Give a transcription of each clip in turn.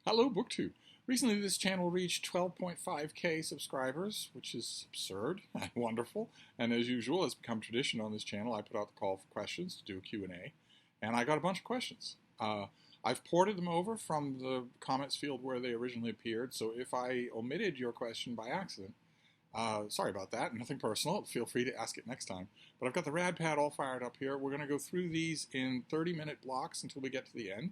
Hello, BookTube. Recently, this channel reached 12.5k subscribers, which is absurd and wonderful. And as usual, it's become tradition on this channel, I put out the call for questions to do a Q&A, and I got a bunch of questions. I've ported them over from the comments field where they originally appeared, so if I omitted your question by accident, sorry about that. Nothing personal. Feel free to ask it next time. But I've got the rad pad all fired up here. We're going to go through these in 30-minute blocks until we get to the end.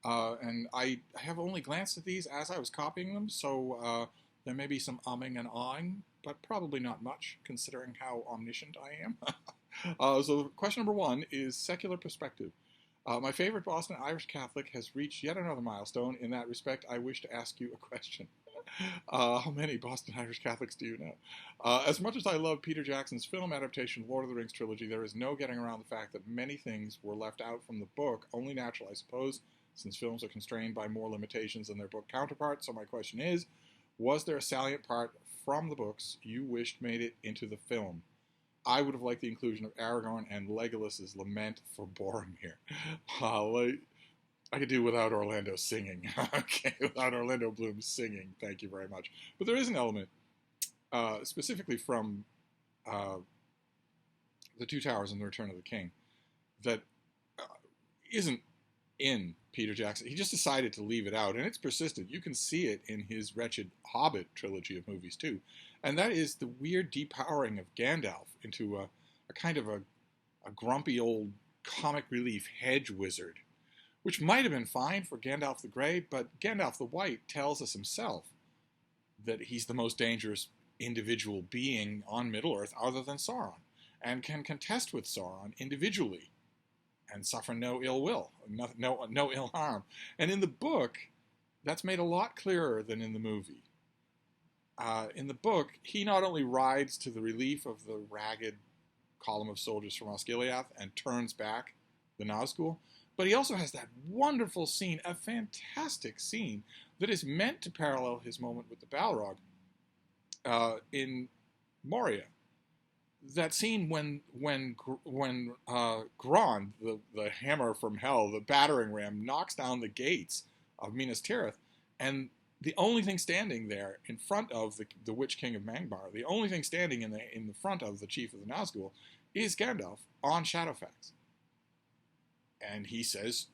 And I have only glanced at these as I was copying them, so there may be some umming and ahhing, but probably not much, considering how omniscient I am. So question number one is secular perspective. My favorite Boston Irish Catholic has reached yet another milestone. In that respect, I wish to ask you a question. How many Boston Irish Catholics do you know? As much as I love Peter Jackson's film adaptation, Lord of the Rings trilogy, there is no getting around the fact that many things were left out from the book, only natural, I suppose, since films are constrained by more limitations than their book counterparts. So my question is, was there a salient part from the books you wished made it into the film? I would have liked the inclusion of Aragorn and Legolas's lament for Boromir. I could do without Orlando singing. Okay, without Orlando Bloom singing. Thank you very much. But there is an element, specifically from The Two Towers and The Return of the King, that isn't in Peter Jackson. He just decided to leave it out, and it's persistent. You can see it in his wretched Hobbit trilogy of movies, too. And that is the weird depowering of Gandalf into a kind of a grumpy old comic relief hedge wizard, which might have been fine for Gandalf the Grey, but Gandalf the White tells us himself that he's the most dangerous individual being on Middle-earth other than Sauron, and can contest with Sauron individually and suffer no ill will, no ill harm. And in the book, that's made a lot clearer than in the movie. In the book, he not only rides to the relief of the ragged column of soldiers from Osgiliath and turns back the Nazgul, but he also has that wonderful scene, a fantastic scene, that is meant to parallel his moment with the Balrog in Moria. That scene when Grond, the hammer from hell, the battering ram, knocks down the gates of Minas Tirith, and the only thing standing there in front of the Witch King of Mangbar, the only thing standing in the front of the chief of the Nazgul, is Gandalf on Shadowfax. And he says,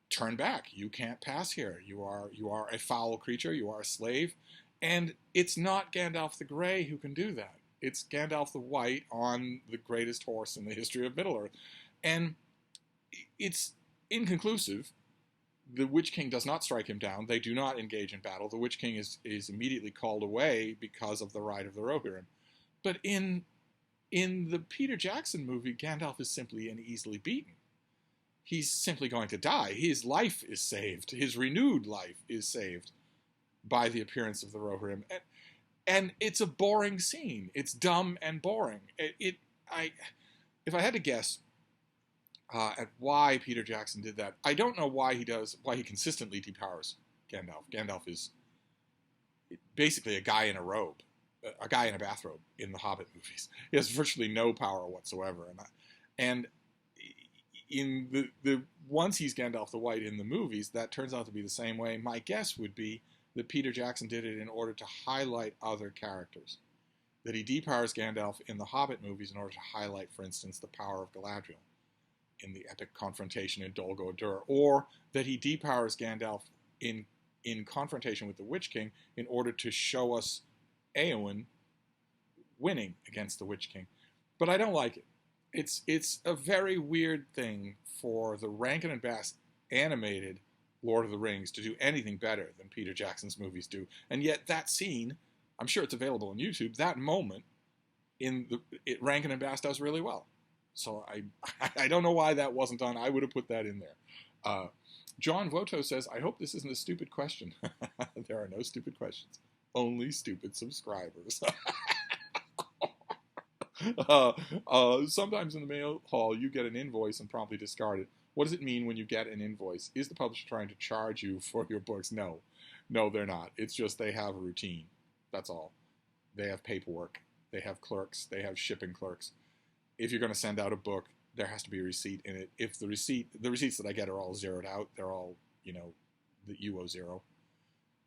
"Turn back. You can't pass here. You are a foul creature. You are a slave." And it's not Gandalf the Grey who can do that. It's Gandalf the White on the greatest horse in the history of Middle-earth. And it's inconclusive. The Witch King does not strike him down. They do not engage in battle. The Witch King is immediately called away because of the ride of the Rohirrim. But in the Peter Jackson movie, Gandalf is simply and easily beaten. He's simply going to die. His life is saved. His renewed life is saved by the appearance of the Rohirrim. And it's a boring scene. It's dumb and boring. If I had to guess at why Peter Jackson did that, I don't know why he consistently depowers Gandalf. Gandalf is basically a guy in a robe, a guy in a bathrobe in the Hobbit movies. He has virtually no power whatsoever. And in the once he's Gandalf the White in the movies, that turns out to be the same way. My guess would be that Peter Jackson did it in order to highlight other characters. That he depowers Gandalf in the Hobbit movies in order to highlight, for instance, the power of Galadriel in the epic confrontation in Dol Guldur, or that he depowers Gandalf in confrontation with the Witch King in order to show us Éowyn winning against the Witch King. But I don't like it. It's a very weird thing for the Rankin and Bass animated Lord of the Rings to do anything better than Peter Jackson's movies do. And yet that scene, I'm sure it's available on YouTube, that moment Rankin and Bass does really well. So I don't know why that wasn't done. I would have put that in there. John Voto says, "I hope this isn't a stupid question." There are no stupid questions. Only stupid subscribers. Sometimes in the mail hall, you get an invoice and promptly discard it. What does it mean when you get an invoice? Is the publisher trying to charge you for your books? No, they're not. It's just they have a routine. That's all. They have paperwork. They have clerks. They have shipping clerks. If you're going to send out a book, there has to be a receipt in it. If the receipts that I get are all zeroed out, they're all, that you owe zero.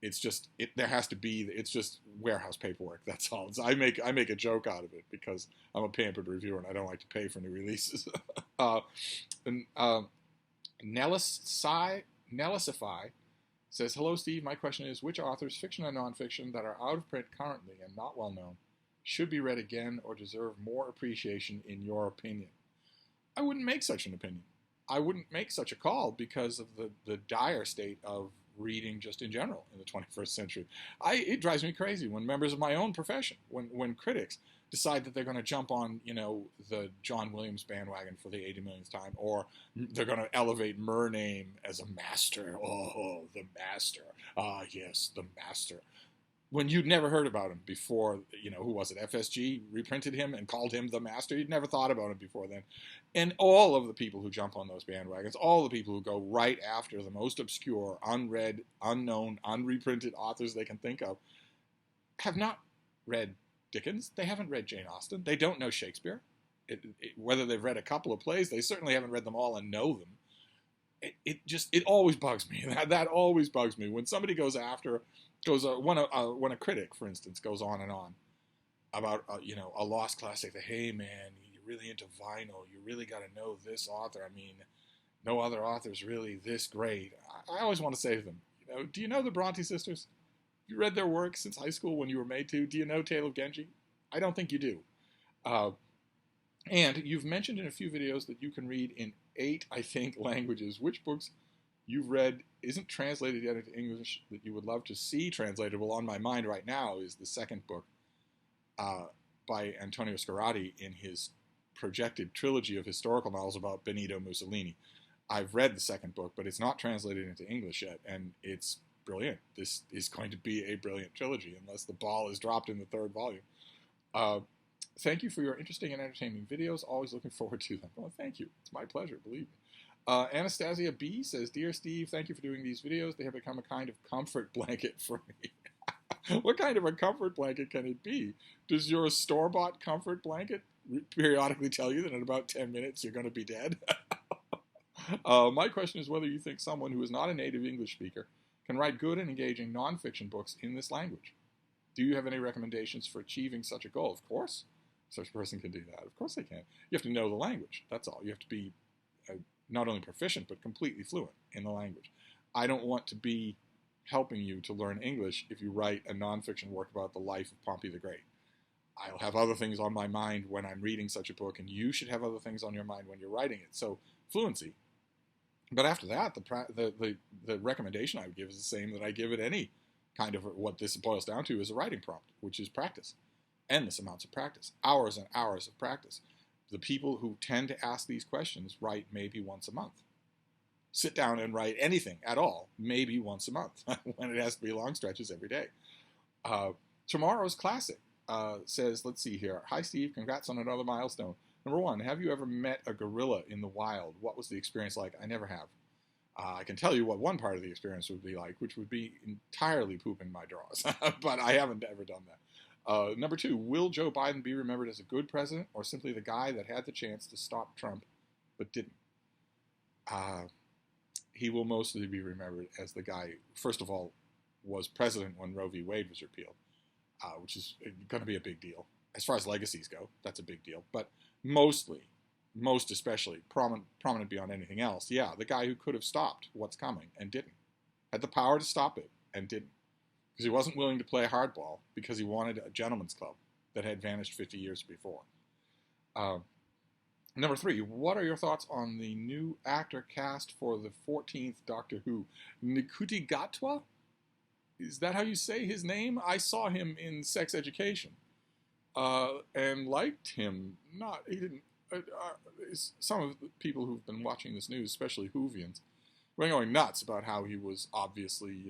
It's just there has to be. It's just warehouse paperwork. That's all. I make a joke out of it because I'm a pampered reviewer and I don't like to pay for new releases. and Nellisify says, "Hello, Steve. My question is, which authors, fiction and nonfiction, that are out of print currently and not well known, should be read again or deserve more appreciation in your opinion?" I wouldn't make such an opinion. I wouldn't make such a call because of the dire state of reading just in general in the 21st century. It drives me crazy when members of my own profession, when critics decide that they're going to jump on, the John Williams bandwagon for the 80 millionth time, or they're going to elevate Murname as a master. Oh, the master. Ah, yes, the master. When you'd never heard about him before, who was it? FSG reprinted him and called him the master. You'd never thought about him before then. And all of the people who jump on those bandwagons, all the people who go right after the most obscure, unread, unknown, unreprinted authors they can think of, have not read Dickens. They haven't read Jane Austen. They don't know Shakespeare. Whether they've read a couple of plays, they certainly haven't read them all and know them. It always bugs me. That always bugs me when somebody when a critic, for instance, goes on and on about a lost classic. Hey man, you're really into vinyl. You really got to know this author. I mean, no other author's really this great. I always want to say to them, do you know the Bronte sisters? You read their work since high school when you were made to. Do you know Taleb Genji? I don't think you do. And you've mentioned in a few videos that you can read in 8, I think, languages. Which books you've read isn't translated yet into English that you would love to see translated? Well, on my mind right now is the second book by Antonio Scarlatti in his projected trilogy of historical novels about Benito Mussolini. I've read the second book, but it's not translated into English yet, and it's brilliant. This is going to be a brilliant trilogy unless the ball is dropped in the third volume. Thank you for your interesting and entertaining videos. Always looking forward to them. Well, thank you. It's my pleasure, believe me. Anastasia B says, "Dear Steve, thank you for doing these videos. They have become a kind of comfort blanket for me." What kind of a comfort blanket can it be? Does your store-bought comfort blanket periodically tell you that in about 10 minutes you're going to be dead? My question is whether you think someone who is not a native English speaker can write good and engaging nonfiction books in this language. Do you have any recommendations for achieving such a goal? Of course, such a person can do that. Of course they can. You have to know the language. That's all. You have to be not only proficient, but completely fluent in the language. I don't want to be helping you to learn English if you write a nonfiction work about the life of Pompey the Great. I'll have other things on my mind when I'm reading such a book, and you should have other things on your mind when you're writing it. So fluency. But after that, the recommendation I would give is the same that I give at any kind of what this boils down to is a writing prompt, which is practice. Endless amounts of practice. Hours and hours of practice. The people who tend to ask these questions write maybe once a month. Sit down and write anything at all, maybe once a month, when it has to be long stretches every day. Tomorrow's Classic says, let's see here. Hi, Steve. Congrats on another milestone. Number 1, have you ever met a gorilla in the wild? What was the experience like? I never have. I can tell you what one part of the experience would be like, which would be entirely pooping my drawers. But I haven't ever done that. Number 2, will Joe Biden be remembered as a good president or simply the guy that had the chance to stop Trump but didn't? He will mostly be remembered as the guy, first of all, was president when Roe v. Wade was repealed, which is going to be a big deal. As far as legacies go, that's a big deal. But most especially, prominent beyond anything else, the guy who could have stopped what's coming and didn't. Had the power to stop it and didn't. Because he wasn't willing to play hardball because he wanted a gentleman's club that had vanished 50 years before. Number 3, what are your thoughts on the new actor cast for the 14th Doctor Who? Nikuti Gatwa? Is that how you say his name? I saw him in Sex Education and liked him. He didn't. Some of the people who've been watching this news, especially Whovians, were going nuts about how he was obviously,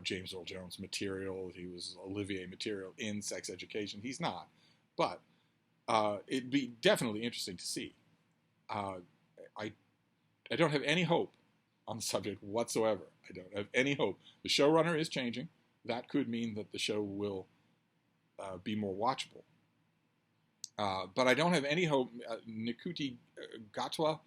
James Earl Jones material. He was Olivier material in Sex Education. He's not. But it'd be definitely interesting to see. I don't have any hope on the subject whatsoever. I don't have any hope. The showrunner is changing. That could mean that the show will be more watchable. But I don't have any hope. Nikuti Gatwa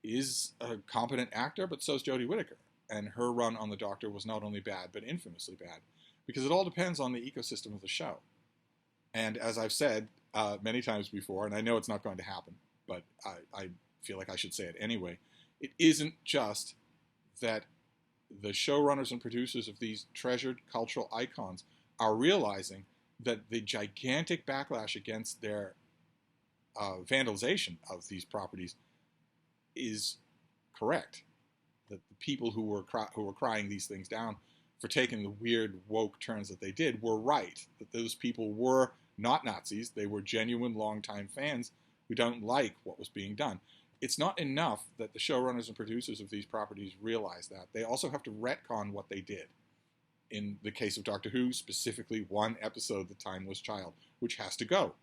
is a competent actor, but so is Jodie Whittaker. and her run on the Doctor was not only bad, but infamously bad, because it all depends on the ecosystem of the show. And as I've said many times before, and I know it's not going to happen, but I feel like I should say it anyway, it isn't just that the showrunners and producers of these treasured cultural icons are realizing that the gigantic backlash against their vandalization of these properties is correct. That the people who were crying these things down for taking the weird woke turns that they did were right. That those people were not Nazis. They were genuine longtime fans who don't like what was being done. It's not enough that the showrunners and producers of these properties realize that. They also have to retcon what they did. In the case of Doctor Who, specifically one episode, The Timeless Child, which has to go.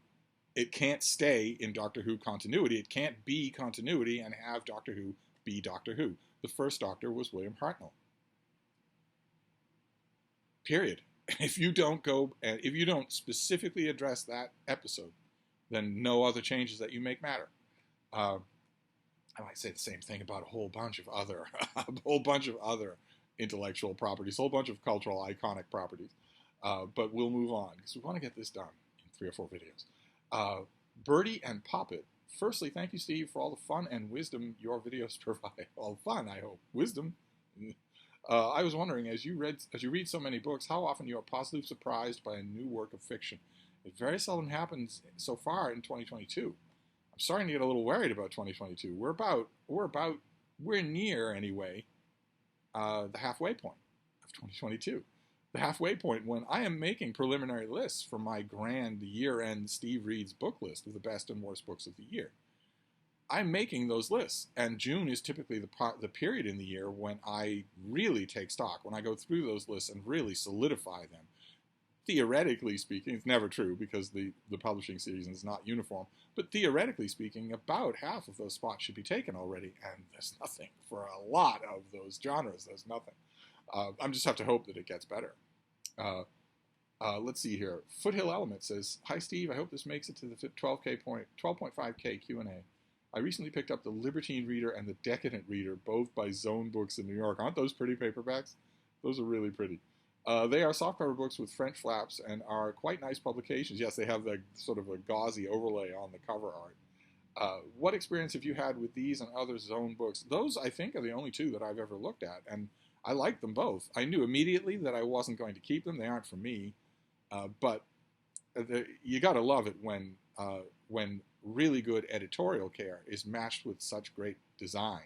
It can't stay in Doctor Who continuity. It can't be continuity and have Doctor Who be Doctor Who. The first Doctor was William Hartnell. Period. If you don't specifically address that episode, then no other changes that you make matter. I might say the same thing about a whole bunch of other intellectual properties, a whole bunch of cultural iconic properties. But we'll move on because we want to get this done in 3 or 4 videos. Birdie and Poppet. Firstly, thank you, Steve, for all the fun and wisdom your videos provide. All fun, I hope. Wisdom. I was wondering, as you read so many books, how often you are positively surprised by a new work of fiction. It very seldom happens so far in 2022. I'm starting to get a little worried about 2022. We're near anyway the halfway point of 2022. The halfway point when I am making preliminary lists for my grand year-end Steve Reads book list of the best and worst books of the year. I'm making those lists, and June is typically the period in the year when I really take stock, when I go through those lists and really solidify them. Theoretically speaking, it's never true because the publishing season is not uniform, but theoretically speaking, about half of those spots should be taken already, and there's nothing for a lot of those genres. There's nothing. I just have to hope that it gets better. Let's see here. Foothill Element says, "Hi Steve, I hope this makes it to the 12.5K Q&A. I recently picked up the Libertine Reader and the Decadent Reader, both by Zone Books in New York. Aren't those pretty paperbacks? Those are really pretty. They are softcover books with French flaps and are quite nice publications. Yes, they have the sort of a gauzy overlay on the cover art. What experience have you had with these and other Zone books? Those, I think, are the only 2 that I've ever looked at, and I like them both. I knew immediately that I wasn't going to keep them. They aren't for me. But you got to love it when really good editorial care is matched with such great design.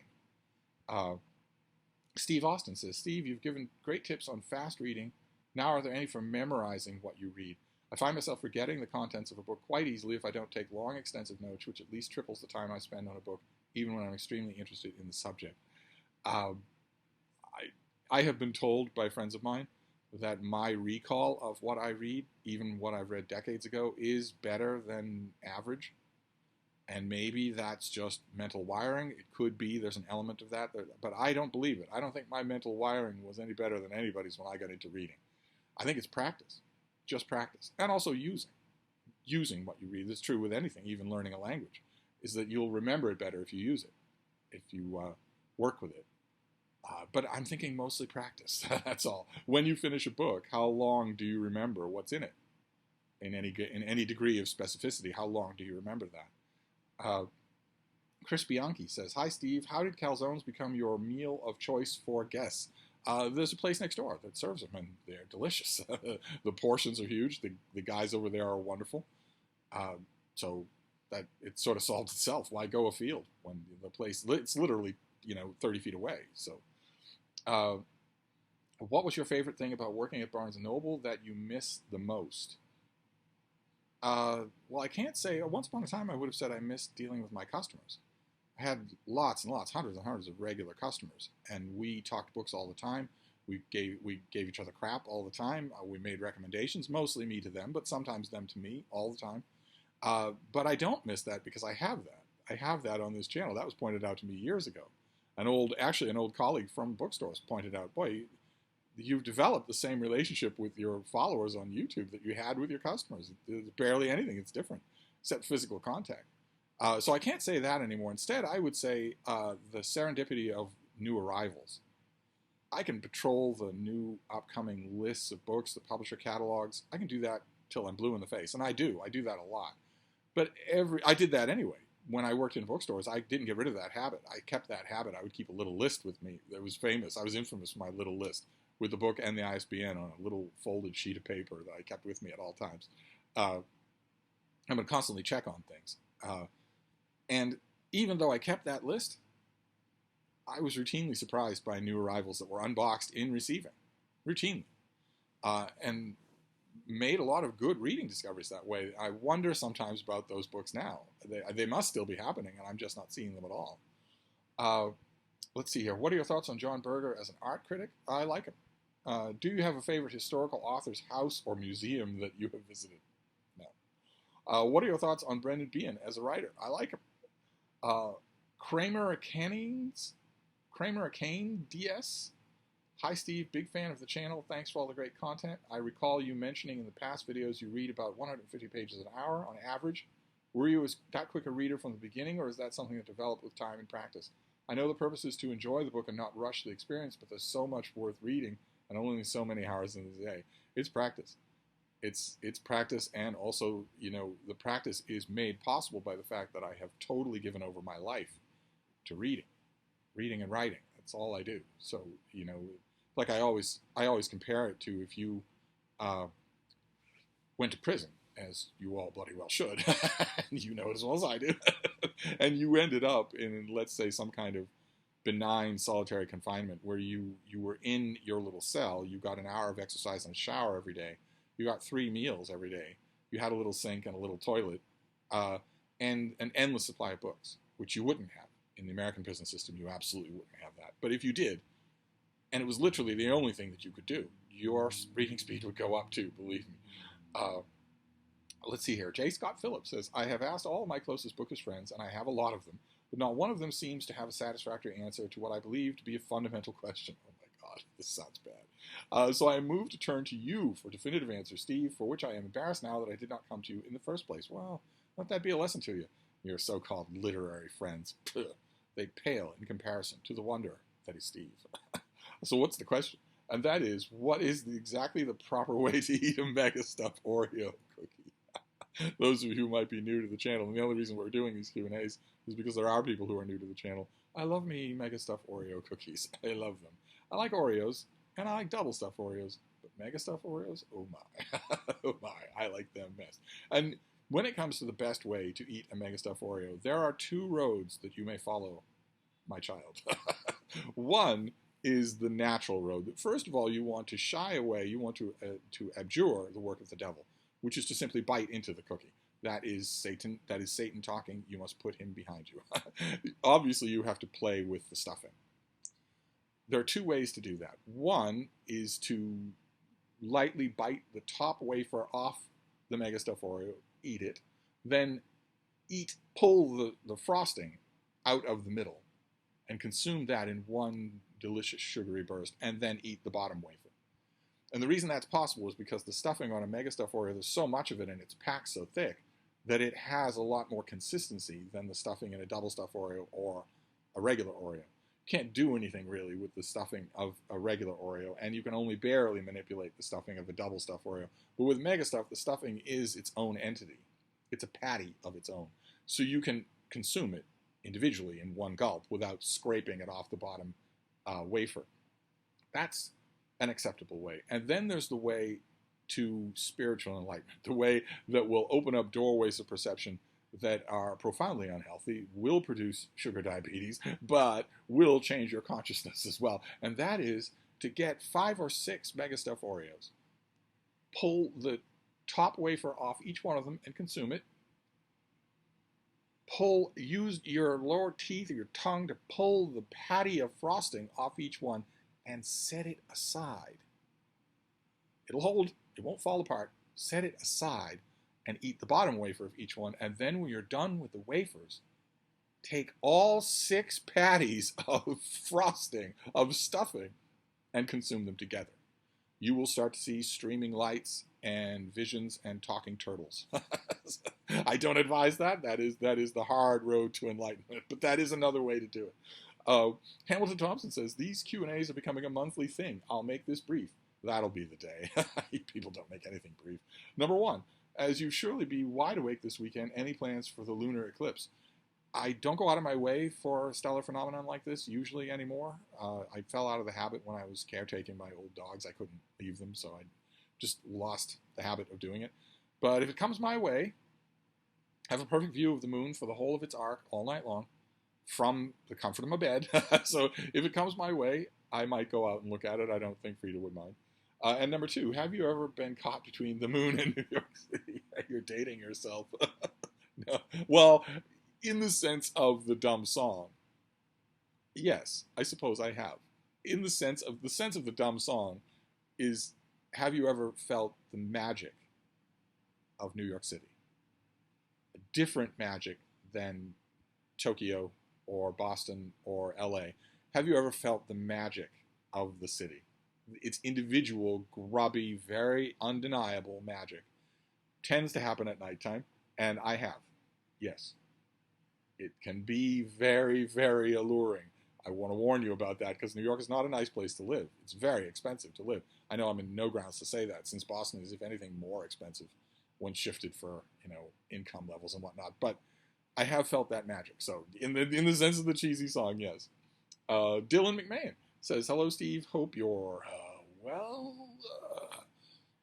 Steve Austin says, Steve, you've given great tips on fast reading. Now are there any for memorizing what you read? I find myself forgetting the contents of a book quite easily if I don't take long, extensive notes, which at least triples the time I spend on a book, even when I'm extremely interested in the subject. I have been told by friends of mine that my recall of what I read, even what I've read decades ago, is better than average. And maybe that's just mental wiring. It could be there's an element of that, but I don't believe it. I don't think my mental wiring was any better than anybody's when I got into reading. I think it's practice, just practice. And also using what you read. It's true with anything, even learning a language, is that you'll remember it better if you use it, if you work with it. But I'm thinking mostly practice. That's all. When you finish a book, how long do you remember what's in it? In any degree of specificity, how long do you remember that? Chris Bianchi says, "Hi Steve, how did calzones become your meal of choice for guests?" There's a place next door that serves them, and they're delicious. The portions are huge. The guys over there are wonderful. So that it sort of solves itself. Why go afield when the place, it's literally 30 feet away. So what was your favorite thing about working at Barnes & Noble that you missed the most? Well, I can't say. Once upon a time, I would have said I missed dealing with my customers. I had lots and lots, hundreds and hundreds of regular customers, and we talked books all the time. We gave each other crap all the time. We made recommendations, mostly me to them, but sometimes them to me all the time. But I don't miss that because I have that. I have that on this channel. That was pointed out to me years ago. An old colleague from bookstores pointed out, boy, you've developed the same relationship with your followers on YouTube that you had with your customers. There's barely anything that's different except physical contact. So I can't say that anymore. Instead, I would say the serendipity of new arrivals. I can patrol the new upcoming lists of books, the publisher catalogs. I can do that till I'm blue in the face, and I do. I do that a lot. But I did that anyway. When I worked in bookstores, I didn't get rid of that habit. I kept that habit. I would keep a little list with me that was famous. I was infamous for my little list with the book and the ISBN on a little folded sheet of paper that I kept with me at all times. I'm going to constantly check on things. And even though I kept that list, I was routinely surprised by new arrivals that were unboxed in receiving, routinely, and made a lot of good reading discoveries that way. I wonder sometimes about those books now. They must still be happening, and I'm just not seeing them at all. Let's see here. What are your thoughts on John Berger as an art critic? I like him. Do you have a favorite historical author's house or museum that you have visited? No. What are your thoughts on Brendan Behan as a writer? I like him. Kramer Kane DS. Hi Steve, big fan of the channel. Thanks for all the great content. I recall you mentioning in the past videos you read about 150 pages an hour on average. Were you that quick a reader from the beginning, or is that something that developed with time and practice? I know the purpose is to enjoy the book and not rush the experience, but there's so much worth reading and only so many hours in the day. It's practice. It's practice, and also, the practice is made possible by the fact that I have totally given over my life to reading and writing. That's all I do. So, like I always compare it to if you went to prison, as you all bloody well should, and you know it as well as I do, and you ended up in, let's say, some kind of benign solitary confinement where you were in your little cell, you got an hour of exercise and a shower every day, you got 3 meals every day, you had a little sink and a little toilet, and an endless supply of books, which you wouldn't have. In the American prison system, you absolutely wouldn't have that. But if you did, and it was literally the only thing that you could do, your reading speed would go up too, believe me. Let's see here. J. Scott Phillips says, I have asked all of my closest bookish friends, and I have a lot of them, but not one of them seems to have a satisfactory answer to what I believe to be a fundamental question. Oh my God, this sounds bad. So I am moved to turn to you for definitive answers, Steve, for which I am embarrassed now that I did not come to you in the first place. Well, let that be a lesson to you. Your so-called literary friends. They pale in comparison to the wonder that is Steve. So what's the question? And that is, what is exactly the proper way to eat a mega stuffed Oreo cookie? Those of you who might be new to the channel, and the only reason we're doing these Q&As is because there are people who are new to the channel. I love me mega stuffed Oreo cookies. I love them. I like Oreos, and I like double stuffed Oreos, but mega stuffed Oreos? Oh my. Oh my, I like them best. And when it comes to the best way to eat a mega stuffed Oreo, there are 2 roads that you may follow, my child. One is the natural road. First of all, you want to shy away, you want to abjure the work of the devil, which is to simply bite into the cookie. That is Satan talking. You must put him behind you. Obviously, you have to play with the stuffing. There are 2 ways to do that. One is to lightly bite the top wafer off the mega stuffed Oreo, eat it, then pull the frosting out of the middle and consume that in one delicious sugary burst, and then eat the bottom wafer. And the reason that's possible is because the stuffing on a mega stuffed Oreo, there's so much of it and it's packed so thick that it has a lot more consistency than the stuffing in a double stuffed Oreo or a regular Oreo. You can't do anything really with the stuffing of a regular Oreo, and you can only barely manipulate the stuffing of a double stuffed Oreo. But with mega stuff, the stuffing is its own entity. It's a patty of its own. So you can consume it individually in one gulp without scraping it off the bottom wafer. That's an acceptable way. And then there's the way to spiritual enlightenment, the way that will open up doorways of perception that are profoundly unhealthy, will produce sugar diabetes, but will change your consciousness as well. And that is to get 5 or 6 mega stuffed Oreos, pull the top wafer off each one of them and consume it, use your lower teeth or your tongue to pull the patty of frosting off each one and set it aside. It'll hold, it won't fall apart. Set it aside and eat the bottom wafer of each one. And then when you're done with the wafers, take all 6 patties of frosting, of stuffing, and consume them together. You will start to see streaming lights and visions and talking turtles. I don't advise that. That is the hard road to enlightenment, but that is another way to do it. Hamilton Thompson says, these Q&As are becoming a monthly thing. I'll make this brief. That'll be the day. People don't make anything brief. Number one, as you surely be wide awake this weekend, any plans for the lunar eclipse? I don't go out of my way for a stellar phenomenon like this usually anymore. I fell out of the habit when I was caretaking my old dogs. I couldn't leave them, so I just lost the habit of doing it. But if it comes my way, I have a perfect view of the moon for the whole of its arc all night long from the comfort of my bed. So if it comes my way, I might go out and look at it. I don't think Frida would mind. And number two, have you ever been caught between the moon and New York City? You're dating yourself. No. Well, in the sense of the dumb song, yes, I suppose I have. In the sense of the dumb song is, have you ever felt the magic of New York City? A different magic than Tokyo or Boston or LA. Have you ever felt the magic of the city? Its individual, grubby, very undeniable magic tends to happen at nighttime, and I have. Yes. It can be very, very alluring. I want to warn you about that because New York is not a nice place to live. It's very expensive to live. I know I'm in no grounds to say that, since Boston is, if anything, more expensive when shifted for, income levels and whatnot. But I have felt that magic. So in the sense of the cheesy song, yes. Dylan McMahon says, hello, Steve. Hope you're well.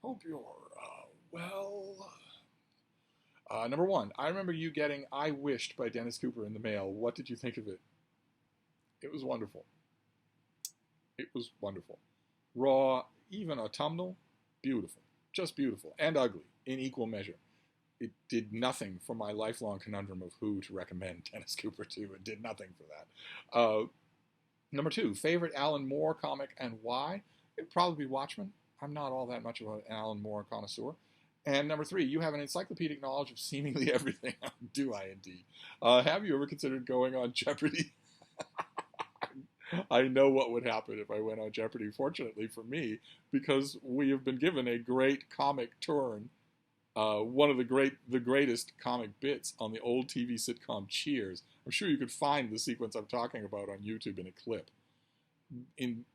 Hope you're well. Number one, I remember you getting I Wished by Dennis Cooper in the mail. What did you think of it? It was wonderful. It was wonderful. Raw, even autumnal, beautiful. Just beautiful. And ugly, in equal measure. It did nothing for my lifelong conundrum of who to recommend Dennis Cooper to. It did nothing for that. Number two, favorite Alan Moore comic and why? It'd probably be Watchmen. I'm not all that much of an Alan Moore connoisseur. And number three, you have an encyclopedic knowledge of seemingly everything. Do I indeed? Have you ever considered going on Jeopardy? I know what would happen if I went on Jeopardy, fortunately for me, because we have been given a great comic turn. One of the greatest comic bits on the old TV sitcom Cheers. I'm sure you could find the sequence I'm talking about on YouTube in a clip.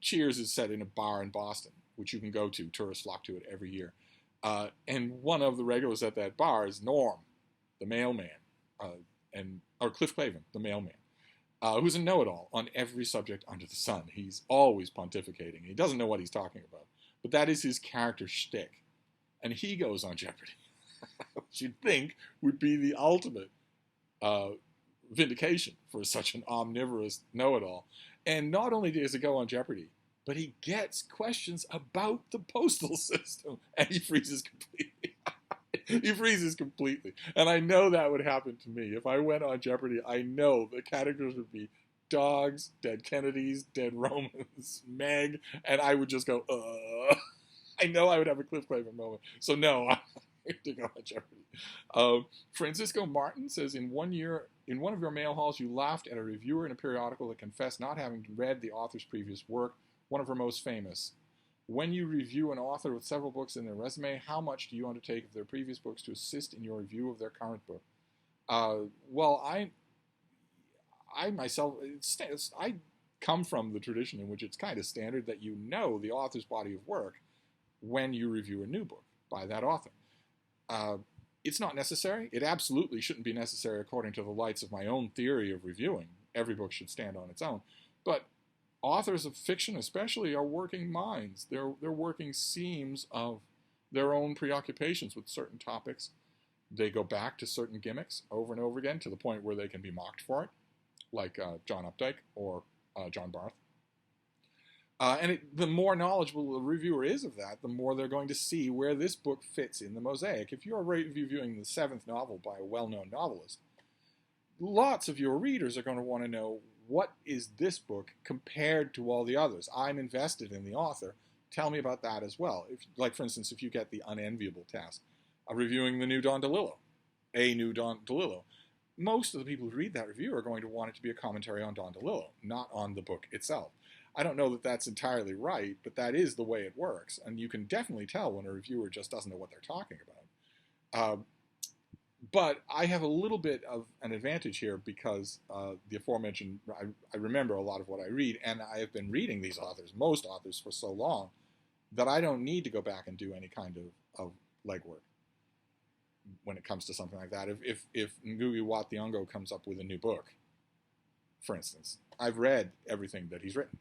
Cheers is set in a bar in Boston, which you can go to. Tourists flock to it every year. And one of the regulars at that bar is Norm, the mailman, or Cliff Clavin, the mailman, who's a know-it-all on every subject under the sun. He's always pontificating. He doesn't know what he's talking about. But that is his character shtick. And he goes on Jeopardy, which you'd think would be the ultimate vindication for such an omnivorous know-it-all. And not only does he go on Jeopardy, but he gets questions about the postal system, and he freezes completely. He freezes completely. And I know that would happen to me. If I went on Jeopardy, I know the categories would be dogs, dead Kennedys, dead Romans, Meg, and I would just go, I know I would have a Cliff Clavin moment. So no, I have to go on Jeopardy. Francisco Martin says, in one of your mail hauls, you laughed at a reviewer in a periodical that confessed not having read the author's previous work, one of her most famous. When you review an author with several books in their resume, how much do you undertake of their previous books to assist in your review of their current book? Well, I myself, I come from the tradition in which it's kind of standard that you know the author's body of work when you review a new book by that author. It's not necessary. It absolutely shouldn't be necessary according to the lights of my own theory of reviewing. Every book should stand on its own. But authors of fiction especially are working minds. They're working seams of their own preoccupations with certain topics. They go back to certain gimmicks over and over again to the point where they can be mocked for it, like John Updike or John Barth. The more knowledgeable the reviewer is of that, the more they're going to see where this book fits in the mosaic. If you're reviewing the seventh novel by a well-known novelist, lots of your readers are going to want to know, what is this book compared to all the others? I'm invested in the author. Tell me about that as well. Like, for instance, if you get the unenviable task of reviewing the new Don DeLillo, most of the people who read that review are going to want it to be a commentary on Don DeLillo, not on the book itself. I don't know that that's entirely right, but that is the way it works. And you can definitely tell when a reviewer just doesn't know what they're talking about. But I have a little bit of an advantage here because the aforementioned, I remember a lot of what I read, and I have been reading these authors, most authors, for so long that I don't need to go back and do any kind of legwork when it comes to something like that. If Ngugi Wa Thiong'o comes up with a new book, for instance, I've read everything that he's written,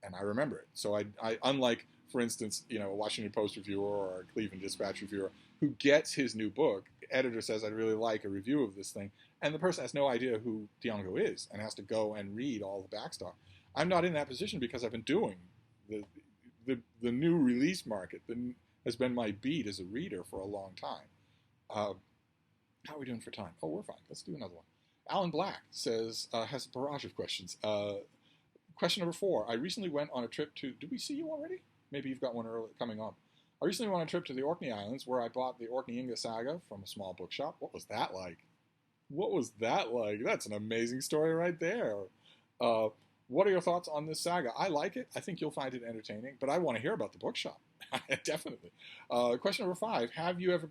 and I remember it. So I unlike, for instance, a Washington Post reviewer or a Cleveland Dispatch reviewer who gets his new book, editor says, I'd really like a review of this thing, and the person has no idea who Thiong'o is and has to go and read all the backstock. I'm not in that position because I've been doing the new release market has been my beat as a reader for a long time. How are we doing for time? Oh, we're fine. Let's do another one. Alan Black says, has a barrage of questions. Question number 4. I recently went on a trip to... Did we see you already? Maybe you've got one early coming up. I recently went on a trip to the Orkney Islands where I bought the Orkney Inga saga from a small bookshop. What was that like? What was that like? That's an amazing story right there. What are your thoughts on this saga? I like it. I think you'll find it entertaining, but I want to hear about the bookshop. Definitely. Question number 5. Have you ever...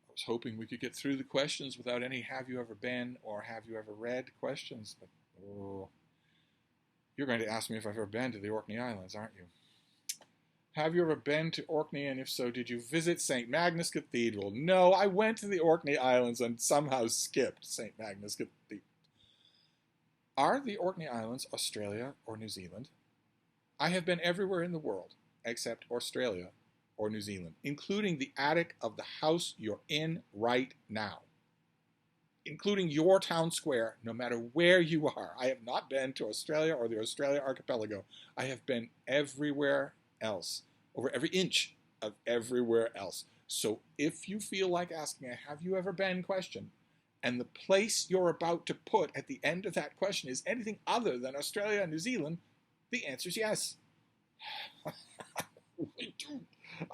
I was hoping we could get through the questions without any have you ever been or have you ever read questions, but you're going to ask me if I've ever been to the Orkney Islands, aren't you? Have you ever been to Orkney, and if so, did you visit St. Magnus Cathedral? No, I went to the Orkney Islands and somehow skipped St. Magnus Cathedral. Are the Orkney Islands Australia or New Zealand? I have been everywhere in the world except Australia or New Zealand, including the attic of the house you're in right now, including your town square, no matter where you are. I have not been to Australia or the Australia archipelago. I have been everywhere else, over every inch of everywhere else. So if you feel like asking a have you ever been question, and the place you're about to put at the end of that question is anything other than Australia and New Zealand, the answer is yes. We do.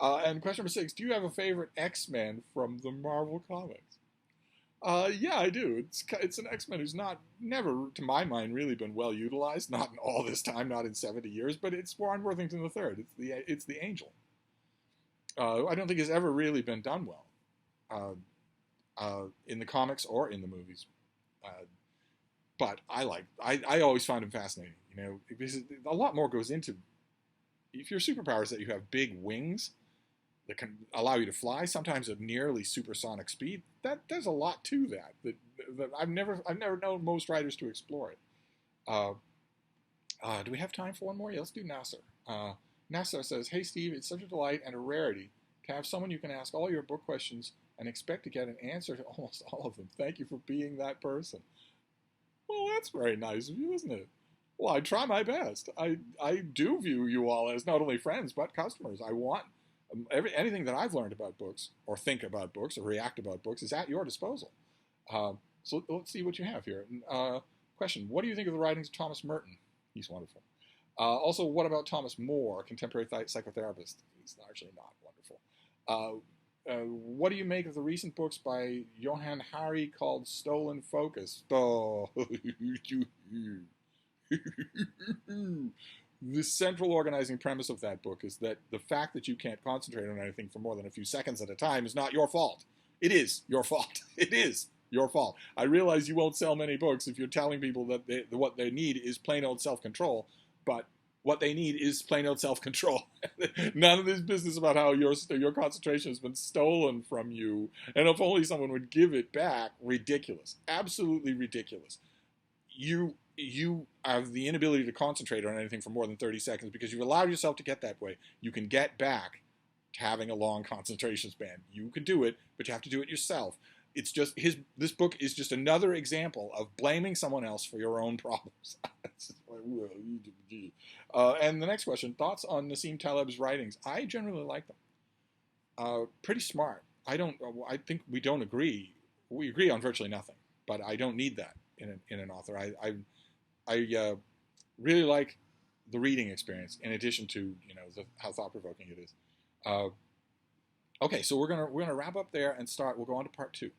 And question number 6, do you have a favorite X-Men from the Marvel Comics? Yeah, I do. It's an X-Men who's never, to my mind, really been well utilized. Not in all this time, not in 70 years, but it's Warren Worthington III. It's the Angel. I don't think it's ever really been done well in the comics or in the movies. But I always found him fascinating. Because a lot more goes into. If your superpower is that you have big wings that can allow you to fly, sometimes at nearly supersonic speed, there's a lot to that I've never known most writers to explore it. Do we have time for one more? Yeah, let's do Nasser. Nasser says, hey Steve, it's such a delight and a rarity to have someone you can ask all your book questions and expect to get an answer to almost all of them. Thank you for being that person. Well, that's very nice of you, isn't it? Well, I try my best. I do view you all as not only friends, but customers. I want anything that I've learned about books, or think about books, or react about books, is at your disposal. So let's see what you have here. Question, what do you think of the writings of Thomas Merton? He's wonderful. Also, what about Thomas More, a contemporary psychotherapist? He's largely not wonderful. What do you make of the recent books by Johann Hari called Stolen Focus? Oh, the central organizing premise of that book is that the fact that you can't concentrate on anything for more than a few seconds at a time is not your fault. It is your fault. It is your fault. I realize you won't sell many books if you're telling people that what they need is plain old self-control, but what they need is plain old self-control. None of this business about how your concentration has been stolen from you, and if only someone would give it back. Ridiculous. Absolutely ridiculous. You have the inability to concentrate on anything for more than 30 seconds because you've allowed yourself to get that way. You can get back to having a long concentration span. You can do it, but you have to do it yourself. It's just this book is just another example of blaming someone else for your own problems. And the next question, thoughts on Nassim Taleb's writings? I generally like them. Pretty smart. I think we don't agree. We agree on virtually nothing, but I don't need that in an author. I really like the reading experience in addition to how thought-provoking it is. Okay, so we're gonna wrap up there and start. We'll go on to part 2.